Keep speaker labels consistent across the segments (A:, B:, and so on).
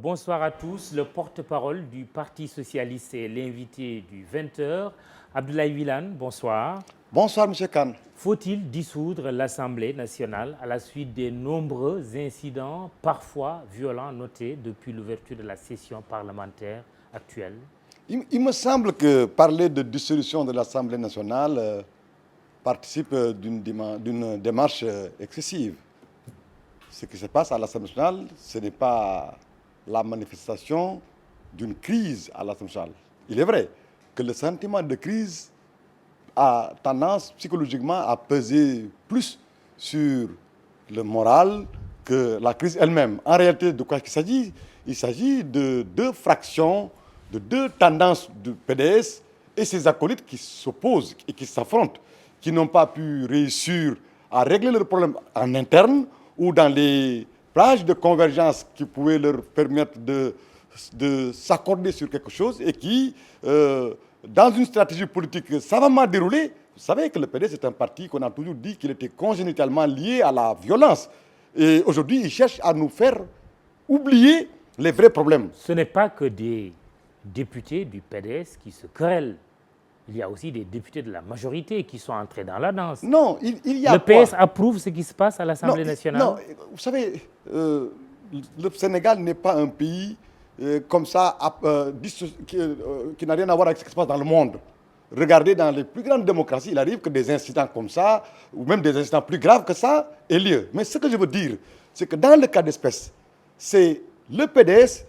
A: Bonsoir à tous. Le porte-parole du Parti socialiste et l'invité du 20h, Abdoulaye Wilane, bonsoir.
B: Bonsoir, M. Khan.
A: Faut-il dissoudre l'Assemblée nationale à la suite des nombreux incidents, parfois violents, notés depuis l'ouverture de la session parlementaire actuelle?
B: Il me semble que parler de dissolution de l'Assemblée nationale participe d'une démarche excessive. Ce qui se passe à l'Assemblée nationale, ce n'est pas la manifestation d'une crise à l'Assemblée nationale. Il est vrai que le sentiment de crise a tendance psychologiquement à peser plus sur le moral que la crise elle-même. En réalité, de quoi il s'agit? Il s'agit de deux fractions, de deux tendances du PDS et ses acolytes qui s'opposent et qui s'affrontent, qui n'ont pas pu réussir à régler leurs problèmes en interne ou dans les plages de convergence qui pouvaient leur permettre de s'accorder sur quelque chose et qui, dans une stratégie politique savamment déroulée, vous savez que le PDS est un parti qu'on a toujours dit qu'il était congénitalement lié à la violence. Et aujourd'hui, il cherche à nous faire oublier les vrais problèmes.
A: Ce n'est pas que des députés du PDS qui se querellent. Il y a aussi des députés de la majorité qui sont entrés dans la danse.
B: Non, il y a
A: le PS approuve ce qui se passe à l'Assemblée nationale?
B: Non, vous savez, le Sénégal n'est pas un pays comme ça qui n'a rien à voir avec ce qui se passe dans le monde. Regardez, dans les plus grandes démocraties, il arrive que des incidents comme ça, ou même des incidents plus graves que ça, aient lieu. Mais ce que je veux dire, c'est que dans le cas d'espèce, c'est le PDS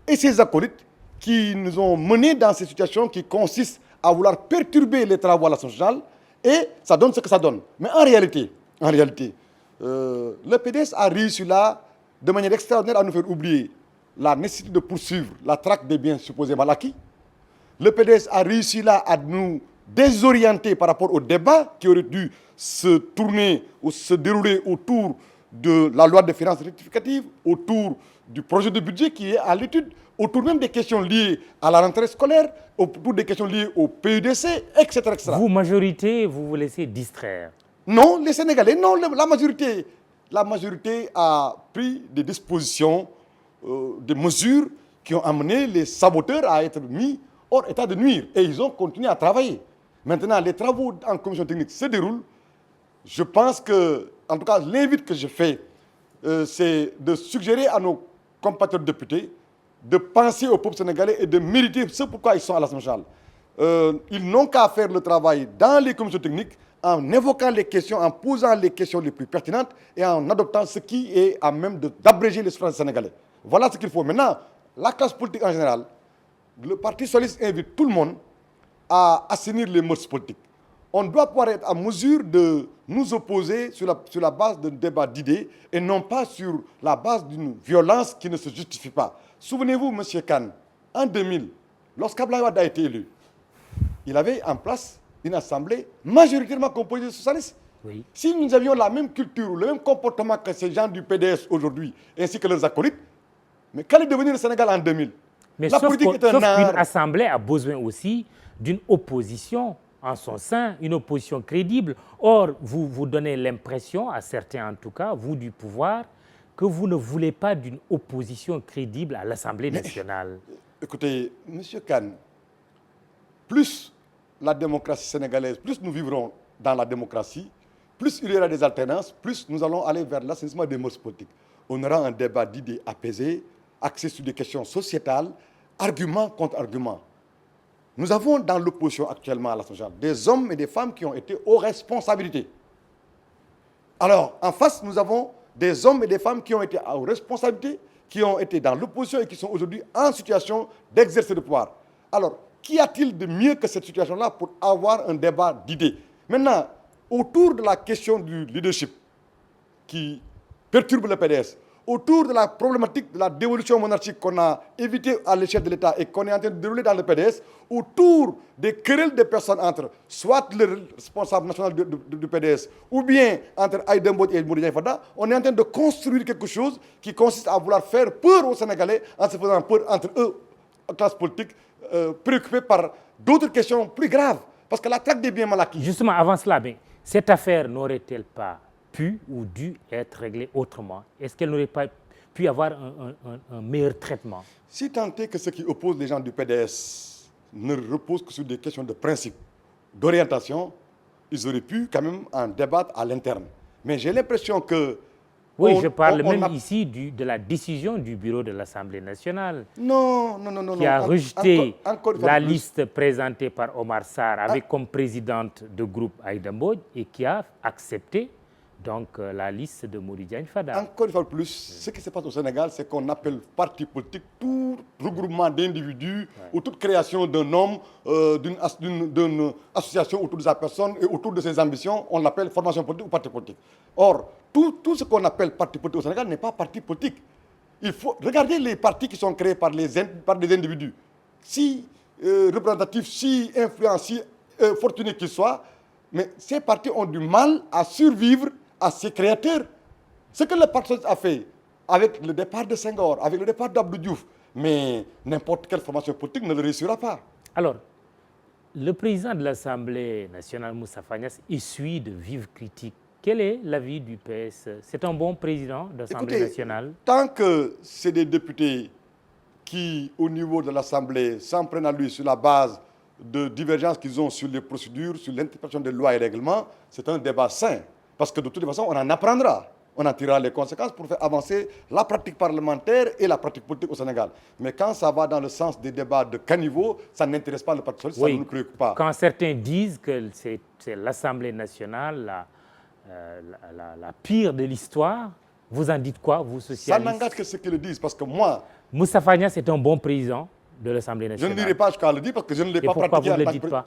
B: et ses acolytes qui nous ont menés dans ces situations qui consistent à vouloir perturber les travaux à l'Assemblée nationale, et ça donne ce que ça donne. Mais en réalité, le PDS a réussi là, de manière extraordinaire, à nous faire oublier la nécessité de poursuivre la traque des biens supposés mal acquis. Le PDS a réussi là à nous désorienter par rapport au débat qui aurait dû se tourner ou se dérouler autour de la loi de finances rectificative, autour du projet de budget qui est à l'étude, autour même des questions liées à la rentrée scolaire, autour des questions liées au PUDC, etc., etc.
A: Vous, majorité, vous vous laissez distraire?
B: Non, les Sénégalais, non, la majorité a pris des dispositions, des mesures qui ont amené les saboteurs à être mis hors état de nuire. Et ils ont continué à travailler. Maintenant, les travaux en commission technique se déroulent. Je pense que, en tout cas, l'invite que je fais, c'est de suggérer à nos compatriotes députés de penser au peuple sénégalais et de mériter ce pourquoi ils sont à l'Assemblée nationale. Ils n'ont qu'à faire le travail dans les commissions techniques en évoquant les questions, en posant les questions les plus pertinentes et en adoptant ce qui est à même d'abréger les souffrances sénégalais. Voilà ce qu'il faut. Maintenant, la classe politique en général, le Parti socialiste invite tout le monde à assainir les mœurs politiques. On doit pouvoir être en mesure de nous opposer sur la base d'un débat d'idées et non pas sur la base d'une violence qui ne se justifie pas. Souvenez-vous, M. Khan, en 2000, lorsqu'Abdoulaye Wade a été élu, il avait en place une assemblée majoritairement composée de socialistes.
A: Oui.
B: Si nous avions la même culture, le même comportement que ces gens du PDS aujourd'hui, ainsi que leurs acolytes, mais qu'allait devenir le Sénégal en 2000?
A: Mais sauf qu'une assemblée a besoin aussi d'une opposition en son sein, une opposition crédible. Or, vous donnez l'impression, à certains en tout cas, vous du pouvoir, que vous ne voulez pas d'une opposition crédible à l'Assemblée nationale.
B: Écoutez, M. Khan, plus la démocratie sénégalaise, plus nous vivrons dans la démocratie, plus il y aura des alternances, plus nous allons aller vers l'assainissement des mœurs politiques. On aura un débat d'idées apaisé, axé sur des questions sociétales, argument contre argument. Nous avons dans l'opposition actuellement à l'Assemblée nationale des hommes et des femmes qui ont été aux responsabilités. Alors, en face, nous avons des hommes et des femmes qui ont été aux responsabilités, qui ont été dans l'opposition et qui sont aujourd'hui en situation d'exercer le pouvoir. Alors, qu'y a-t-il de mieux que cette situation-là pour avoir un débat d'idées? Maintenant, autour de la question du leadership qui perturbe le PDS, autour de la problématique de la dévolution monarchique qu'on a évitée à l'échelle de l'État et qu'on est en train de dérouler dans le PDS, autour des querelles des personnes entre soit le responsable national du PDS ou bien entre Aïda Mbodj et Modibo Fada, on est en train de construire quelque chose qui consiste à vouloir faire peur aux Sénégalais en se faisant peur entre eux, classe politique, préoccupée par d'autres questions plus graves. Parce que la traque des biens mal acquis.
A: Justement, avant cela, cette affaire n'aurait-elle pas pu ou dû être réglée autrement? Est-ce qu'elle n'aurait pas puis avoir un meilleur traitement.
B: Si tant est que ceux qui opposent les gens du PDS ne reposent que sur des questions de principe, d'orientation, ils auraient pu quand même en débattre à l'interne. Mais j'ai l'impression que...
A: Oui, je parle ici de la décision du bureau de l'Assemblée nationale.
B: Non.
A: Qui a rejeté la liste présentée par Omar Sarr avec comme présidente de groupe Aïda Mbodj et qui a accepté donc la liste de Mody Diagne Fada.
B: Encore une fois de plus, ce qui se passe au Sénégal, c'est qu'on appelle parti politique tout regroupement d'individus ou toute création d'un homme, d'une association autour de sa personne et autour de ses ambitions, on l'appelle formation politique ou parti politique. Or, tout ce qu'on appelle parti politique au Sénégal n'est pas parti politique. Il faut regarder les partis qui sont créés par des individus, si représentatifs, si influents, si fortunés qu'ils soient, mais ces partis ont du mal à survivre à ses créateurs. Ce que le Parti socialiste a fait avec le départ de Senghor, avec le départ d'Abdou Diouf, mais n'importe quelle formation politique ne le réussira pas.
A: Alors, le président de l'Assemblée nationale, Moustapha Niasse, essuie de vives critiques. Quel est l'avis du PS? C'est un bon président de l'Assemblée nationale?
B: Tant que c'est des députés qui, au niveau de l'Assemblée, s'en prennent à lui sur la base de divergences qu'ils ont sur les procédures, sur l'interprétation des lois et règlements, c'est un débat sain. Parce que de toute façon, on en apprendra. On en tirera les conséquences pour faire avancer la pratique parlementaire et la pratique politique au Sénégal. Mais quand ça va dans le sens des débats de caniveau, ça n'intéresse pas le Parti socialiste, ça ne nous préoccupe pas.
A: Quand certains disent que c'est l'Assemblée nationale la pire de l'histoire, vous en dites quoi, vous, socialistes?
B: Ça n'engage que ceux qui le disent, parce que moi...
A: Moustapha Niasse est un bon président de l'Assemblée nationale.
B: Je ne dirai pas jusqu'à le dire parce que je ne l'ai pas pratiqué.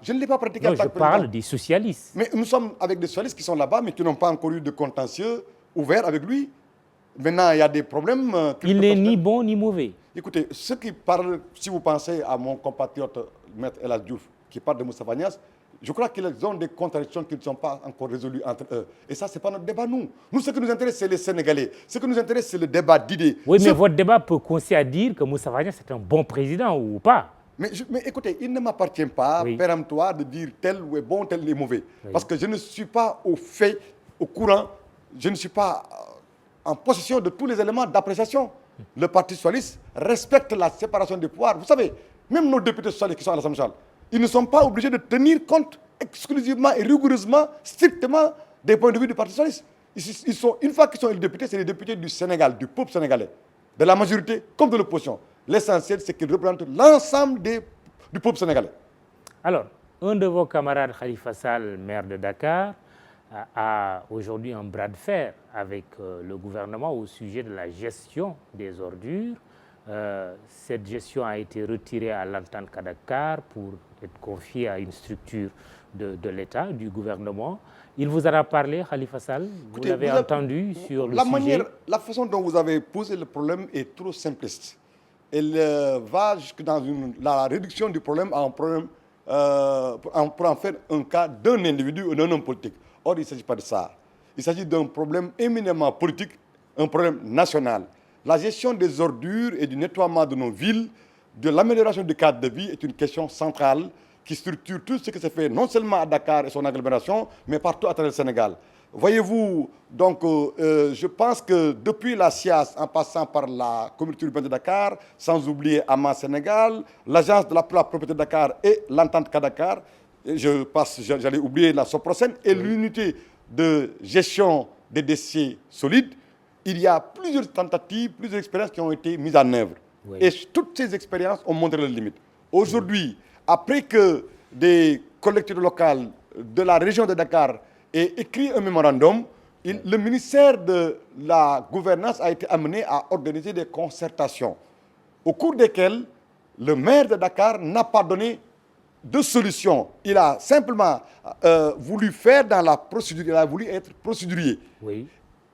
B: Je ne l'ai pas pratiqué en tant que président.
A: Je parle des socialistes.
B: Mais nous sommes avec des socialistes qui sont là-bas, mais qui n'ont pas encore eu de contentieux ouvert avec lui. Maintenant, il y a des problèmes.
A: Il n'est ni bon ni mauvais.
B: Écoutez, ceux qui parlent, si vous pensez à mon compatriote Maître El Hadj Diouf, qui parle de Moustapha Niasse, je crois qu'ils ont des contradictions qui ne sont pas encore résolues entre eux. Et ça, ce n'est pas notre débat, nous. Nous, ce qui nous intéresse, c'est les Sénégalais. Ce qui nous intéresse, c'est le débat d'idées.
A: Oui, mais votre débat peut consister à dire que Moustapha Niasse est un bon président ou pas.
B: Mais écoutez, il ne m'appartient pas, péremptoire, de dire tel est bon, tel est mauvais. Oui. Parce que je ne suis pas au fait, au courant, je ne suis pas en possession de tous les éléments d'appréciation. Le Parti socialiste respecte la séparation des pouvoirs. Vous savez, même nos députés socialistes qui sont à l'Assemblée nationale, ils ne sont pas obligés de tenir compte exclusivement et rigoureusement, strictement des points de vue du Parti socialiste. Une fois qu'ils sont députés, c'est les députés du Sénégal, du peuple sénégalais, de la majorité comme de l'opposition. L'essentiel, c'est qu'ils représentent l'ensemble du peuple sénégalais.
A: Alors, un de vos camarades, Khalifa Sall, maire de Dakar, a aujourd'hui un bras de fer avec le gouvernement au sujet de la gestion des ordures. Cette gestion a été retirée à l'entente Dakar pour être confiée à une structure de l'État, du gouvernement. Il vous en a parlé, Khalifa Sall? Vous l'avez entendu sur le sujet?
B: La façon dont vous avez posé le problème est trop simpliste. Elle va jusque dans la réduction du problème à un problème pour en faire un cas d'un individu ou d'un homme politique. Or, il ne s'agit pas de ça. Il s'agit d'un problème éminemment politique, un problème national. La gestion des ordures et du nettoiement de nos villes, de l'amélioration du cadre de vie est une question centrale qui structure tout ce qui se fait non seulement à Dakar et son agglomération, mais partout à travers le Sénégal. Voyez-vous, donc, je pense que depuis la SIAS, en passant par la communauté urbaine de Dakar, sans oublier Ama Sénégal, l'agence de la propriété de Dakar et l'entente Dakar, j'allais oublier la Soprocène et l'unité de gestion des déchets solides, il y a plusieurs tentatives, plusieurs expériences qui ont été mises en œuvre. Oui. Et toutes ces expériences ont montré leurs limites. Aujourd'hui, après que des collectivités locales de la région de Dakar aient écrit un mémorandum, le ministère de la Gouvernance a été amené à organiser des concertations, au cours desquelles le maire de Dakar n'a pas donné de solution. Il a simplement voulu faire dans la procédure, il a voulu être procédurier.
A: Oui.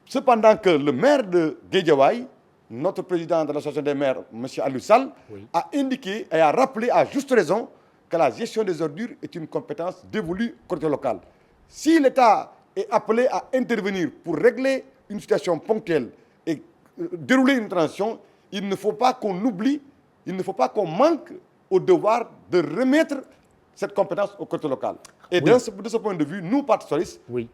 B: Cependant que le maire de Guédiawaye, notre président de l'association des maires, M. Aliou Sall, a indiqué et a rappelé à juste raison que la gestion des ordures est une compétence dévolue au côté local. Si l'État est appelé à intervenir pour régler une situation ponctuelle et dérouler une transition, il ne faut pas qu'on oublie, il ne faut pas qu'on manque au devoir de remettre cette compétence aux collectivités locales. Et
A: Oui.
B: de ce point de vue, nous, Parti socialiste,
A: Oui,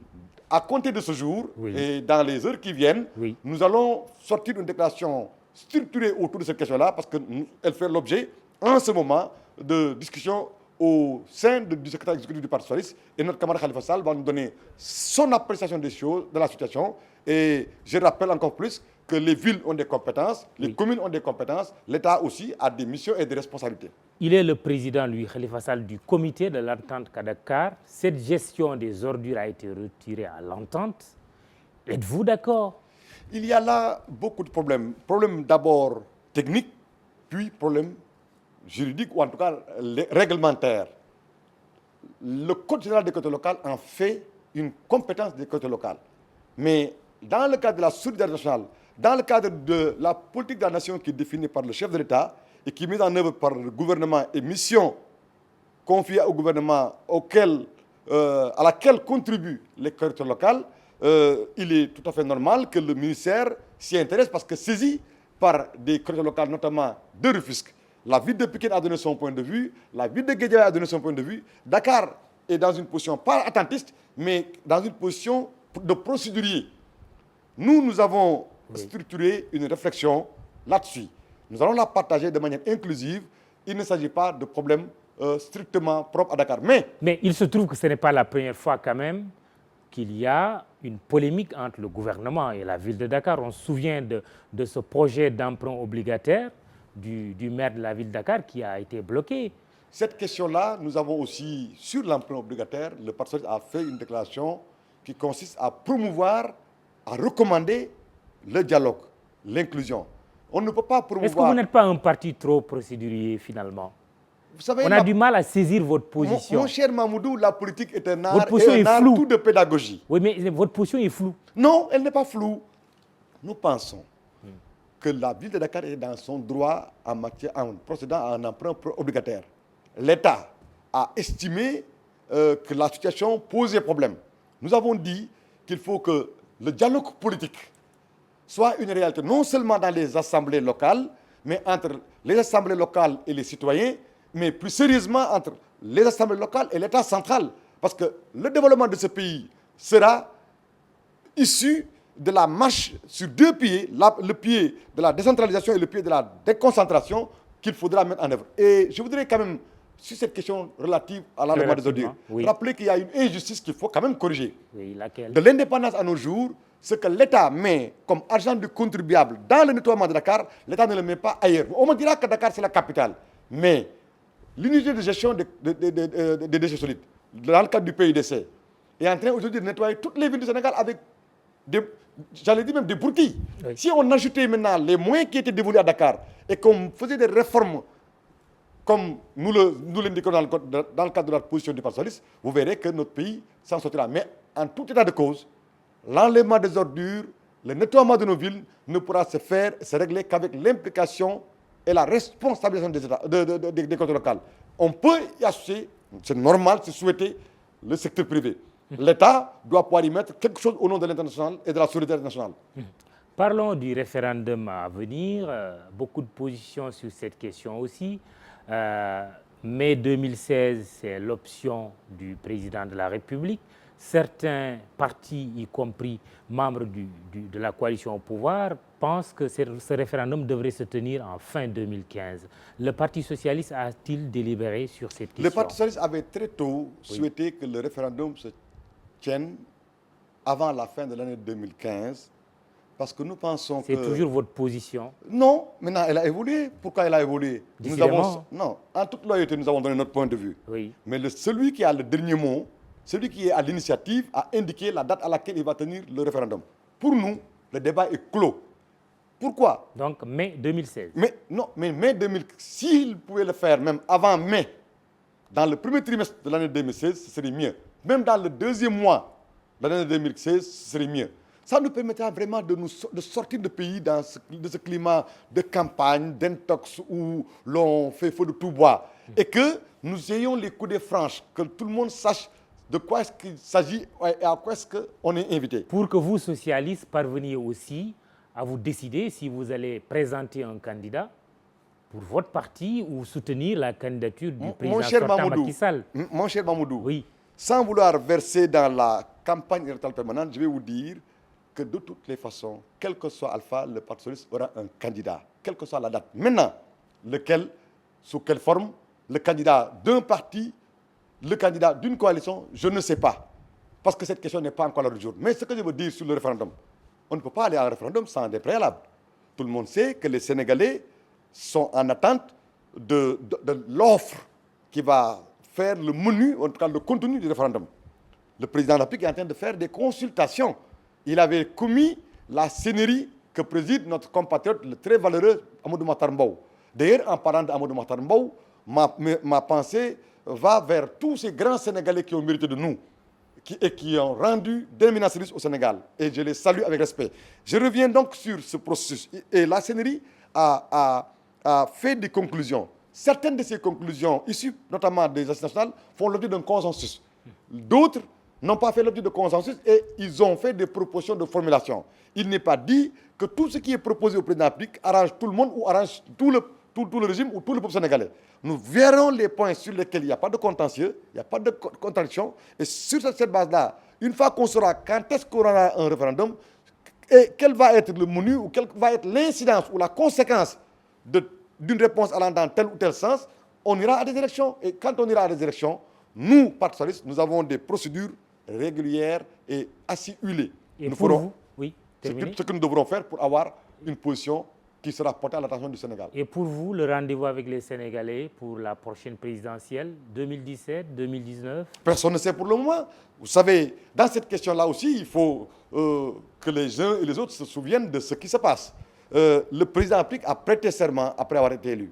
B: à compter de ce jour
A: Oui.
B: et dans les heures qui viennent,
A: Oui.
B: nous allons sortir une déclaration structurée autour de cette question-là parce qu'elle fait l'objet, en ce moment, de discussions au sein du secrétaire exécutif du Parti socialiste. Et notre camarade Khalifa Sall va nous donner son appréciation des choses, de la situation. Et je rappelle encore plus que les villes ont des compétences, les
A: Oui.
B: communes ont des compétences, l'État aussi a des missions et des responsabilités.
A: il est le président, lui, Khalifa Sall, du comité de l'entente à Dakar. Cette gestion des ordures a été retirée à l'entente. Êtes-vous d'accord?
B: Il y a là beaucoup de problèmes. Problèmes d'abord techniques, puis problèmes juridiques ou en tout cas réglementaires. Le Code général des collectivités locales en fait une compétence des collectivités locales. Mais dans le cadre de la solidarité nationale, dans le cadre de la politique de la nation qui est définie par le chef de l'État et qui est mise en œuvre par le gouvernement et mission confiée au gouvernement à laquelle contribuent les collectivités locales, il est tout à fait normal que le ministère s'y intéresse parce que saisi par des collectivités locales, notamment de Rufisque, la ville de Pikine a donné son point de vue, la ville de Guédiawaye a donné son point de vue. Dakar est dans une position pas attentiste, mais dans une position de procédurier. Nous avons structuré une réflexion là-dessus. Nous allons la partager de manière inclusive. Il ne s'agit pas de problèmes strictement propres à Dakar.
A: Mais il se trouve que ce n'est pas la première fois quand même qu'il y a une polémique entre le gouvernement et la ville de Dakar. On se souvient de ce projet d'emprunt obligataire du maire de la ville de Dakar qui a été bloqué.
B: Cette question-là, nous avons aussi, sur l'emprunt obligataire, le Parti socialiste a fait une déclaration qui consiste à promouvoir, à recommander le dialogue, l'inclusion. On ne peut pas promouvoir...
A: Est-ce que vous n'êtes pas un parti trop procédurier finalement?
B: Vous savez,
A: on a du mal à saisir votre position.
B: Mon cher Mamoudou, la politique est un art,
A: votre position est floue.
B: Tout de pédagogie.
A: Oui, mais votre position est floue.
B: Non, elle n'est pas floue. Nous pensons que la ville de Dakar est dans son droit en procédant à un emprunt obligataire. L'État a estimé que la situation posait problème. Nous avons dit qu'il faut que le dialogue politique soit une réalité, non seulement dans les assemblées locales, mais entre les assemblées locales et les citoyens, mais plus sérieusement entre les assemblées locales et l'État central. Parce que le développement de ce pays sera issu de la marche sur deux pieds, le pied de la décentralisation et le pied de la déconcentration qu'il faudra mettre en œuvre. Et je voudrais quand même, sur cette question relative à l'enlèvement des ordures, rappeler qu'il y a une injustice qu'il faut quand même corriger.
A: Oui, laquelle?
B: De l'indépendance à nos jours, ce que l'État met comme argent du contribuable dans le nettoiement de Dakar, l'État ne le met pas ailleurs. On me dira que Dakar, c'est la capitale. Mais l'unité de gestion des déchets solides, dans le cadre du PIDC, est en train aujourd'hui de nettoyer toutes les villes du Sénégal avec j'allais dire même des bourtilles. Oui. Si on ajoutait maintenant les moyens qui étaient dévolus à Dakar et qu'on faisait des réformes comme nous l'indiquons dans le cadre de la position du Parti socialiste, vous verrez que notre pays s'en sortira. Mais en tout état de cause, l'enlèvement des ordures, le nettoiement de nos villes ne pourra se régler qu'avec l'implication et la responsabilisation des collectivités locales. On peut y associer, c'est normal, c'est souhaité, le secteur privé. L'État doit pouvoir y mettre quelque chose au nom de l'international et de la solidarité nationale.
A: Parlons du référendum à venir. Beaucoup de positions sur cette question aussi. Mai 2016, c'est l'option du président de la République. Certains partis, y compris membres de la coalition au pouvoir, pensent que ce référendum devrait se tenir en fin 2015. Le Parti socialiste a-t-il délibéré sur cette question?
B: Le Parti socialiste avait très tôt souhaité que le référendum se tienne avant la fin de l'année 2015, parce que nous pensons que...
A: C'est toujours votre position?
B: Non, maintenant elle a évolué. Pourquoi elle a évolué? Non, en toute loyauté, nous avons donné notre point de vue.
A: Oui.
B: Mais celui qui a le dernier mot, celui qui est à l'initiative, a indiqué la date à laquelle il va tenir le référendum. Pour nous, le débat est clos. Pourquoi?
A: Donc mai 2016.
B: Mais mai 2015, s'il pouvait le faire même avant mai, dans le premier trimestre de l'année 2016, ce serait mieux. Même dans le deuxième mois de l'année 2016, ce serait mieux. Ça nous permettra vraiment de sortir de pays de ce climat de campagne, d'intox où l'on fait feu de tout bois. Et que nous ayons les coups de franche, que tout le monde sache de quoi est-ce qu'il s'agit et à quoi est-ce qu'on est invité.
A: Pour que vous, socialistes, parveniez aussi à vous décider si vous allez présenter un candidat pour votre parti ou soutenir la candidature du président sortant Macky Sall.
B: Mon cher Mamoudou,
A: oui.
B: Sans vouloir verser dans la campagne électorale permanente, je vais vous dire que de toutes les façons, quel que soit Alpha, le Parti socialiste aura un candidat, quelle que soit la date. Maintenant, lequel, sous quelle forme, le candidat d'un parti, le candidat d'une coalition, je ne sais pas. Parce que cette question n'est pas encore à l'ordre du jour. Mais ce que je veux dire sur le référendum, on ne peut pas aller à un référendum sans des préalables. Tout le monde sait que les Sénégalais sont en attente de l'offre qui va faire le menu, en tout cas le contenu du référendum. Le président de la République est en train de faire des consultations. Il avait commis la scénerie que préside notre compatriote, le très valeureux Amadou Mahtar Mbow. D'ailleurs, en parlant d'Amadou Mahtar Mbow, ma pensée va vers tous ces grands Sénégalais qui ont mérité de nous et qui ont rendu d'éminents services au Sénégal. Et je les salue avec respect. Je reviens donc sur ce processus. Et la scénerie a fait des conclusions. Certaines de ces conclusions, issues notamment des assises nationales, font l'objet d'un consensus. D'autres n'ont pas fait l'objet de consensus et ils ont fait des propositions de formulation. Il n'est pas dit que tout ce qui est proposé au président de la République arrange tout le monde ou arrange tout le régime ou tout le peuple sénégalais. Nous verrons les points sur lesquels il n'y a pas de contentieux, il n'y a pas de contradiction. Et sur cette base-là, une fois qu'on saura quand est-ce qu'on aura un référendum, et quel va être le menu ou quelle va être l'incidence ou la conséquence d'une réponse allant dans tel ou tel sens, on ira à des élections. Et quand on ira à des élections, nous, Parti socialiste, nous avons des procédures régulières et assez huilées.
A: Et
B: nous
A: pour
B: ferons
A: vous, oui,
B: ce que nous devrons faire pour avoir une position qui sera portée à l'attention du Sénégal.
A: Et pour vous, le rendez-vous avec les Sénégalais pour la prochaine présidentielle, 2017, 2019?
B: Personne ne sait pour le moment. Vous savez, dans cette question-là aussi, il faut que les uns et les autres se souviennent de ce qui se passe. Le président de la République a prêté serment après avoir été élu.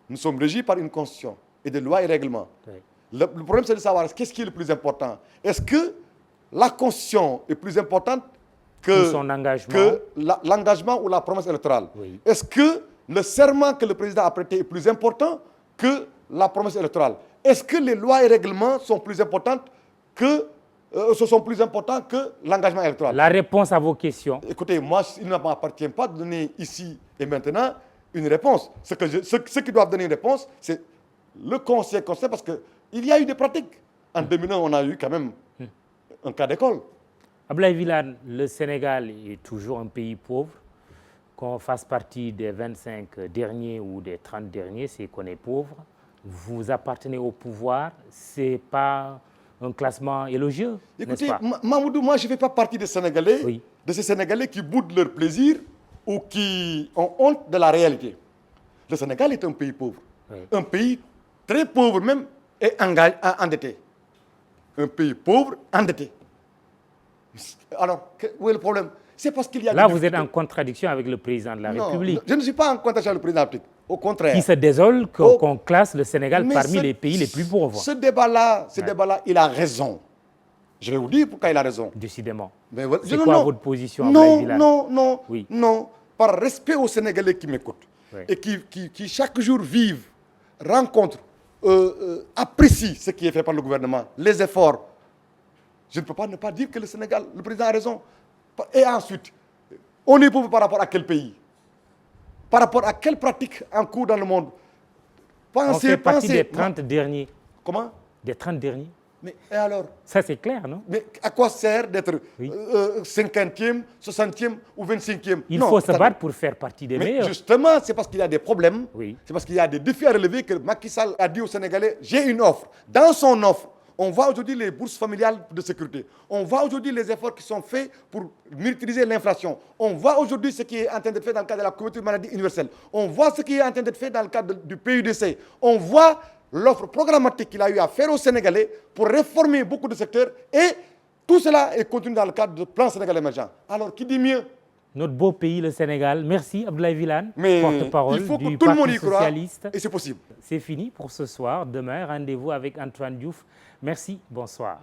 B: Nous sommes régis par une constitution et des lois et règlements. Oui. Le problème, c'est de savoir qu'est-ce qui est le plus important. Est-ce que la constitution est plus importante que
A: son engagement,
B: l'engagement ou la promesse électorale?
A: Oui.
B: Est-ce que le serment que le président a prêté est plus important que la promesse électorale? Est-ce que les lois et règlements sont plus importants que l'engagement électoral?
A: La réponse à vos questions.
B: Écoutez, moi, il ne m'appartient pas de donner ici et maintenant une réponse. Ceux qui doivent donner une réponse, c'est le conseil parce qu'il y a eu des pratiques. En 2001, on a eu quand même un cas d'école.
A: Abdoulaye Wilane, le Sénégal est toujours un pays pauvre. Qu'on fasse partie des 25 derniers ou des 30 derniers, c'est qu'on est pauvre. Vous appartenez au pouvoir, ce n'est pas un classement élogieux,
B: écoutez,
A: n'est-ce pas?
B: Mamoudou, moi je ne fais pas partie des Sénégalais,
A: oui,
B: de ces Sénégalais qui boudent leur plaisir ou qui ont honte de la réalité. Le Sénégal est un pays pauvre, oui, un pays très pauvre même et endetté. Un pays pauvre, endetté. Alors, où est le problème? C'est parce qu'il y a...
A: Là, vous êtes en contradiction avec le président de la République.
B: Je ne suis pas en contradiction avec le président de la République. Au contraire.
A: Qui se désole qu'on classe le Sénégal parmi les pays les plus pauvres.
B: Ce débat-là, il a raison. Je vais vous dire pourquoi il a raison.
A: Décidément.
B: Voilà.
A: C'est quoi votre position?
B: Non. Par respect aux Sénégalais qui m'écoutent, oui, et qui chaque jour vivent, rencontrent, apprécient ce qui est fait par le gouvernement, les efforts. Je ne peux pas ne pas dire que le Sénégal, le président a raison. Et ensuite, on est pauvre par rapport à quel pays? Par rapport à quelle pratique en cours dans le monde?
A: On fait partie des 30 derniers.
B: Comment?
A: Des 30 derniers.
B: Mais et alors?
A: Ça, c'est clair, non?
B: Mais à quoi sert d'être 50e, 60e ou 25e?
A: Il faut se battre pour faire partie des meilleurs.
B: Justement, c'est parce qu'il y a des problèmes,
A: oui,
B: c'est parce qu'il y a des défis à relever que Macky Sall a dit aux Sénégalais, j'ai une offre. Dans son offre, on voit aujourd'hui les bourses familiales de sécurité. On voit aujourd'hui les efforts qui sont faits pour maîtriser l'inflation. On voit aujourd'hui ce qui est en train d'être fait dans le cadre de la couverture maladie universelle. On voit ce qui est en train d'être fait dans le cadre du PUDC. On voit l'offre programmatique qu'il a eu à faire aux Sénégalais pour réformer beaucoup de secteurs. Et tout cela est contenu dans le cadre du plan Sénégal émergent. Alors, qui dit mieux?
A: Notre beau pays, le Sénégal. Merci, Abdoulaye Wilane,
B: porte-parole du Parti socialiste. Et c'est possible.
A: C'est fini pour ce soir. Demain, rendez-vous avec Antoine Diouf. Merci, bonsoir.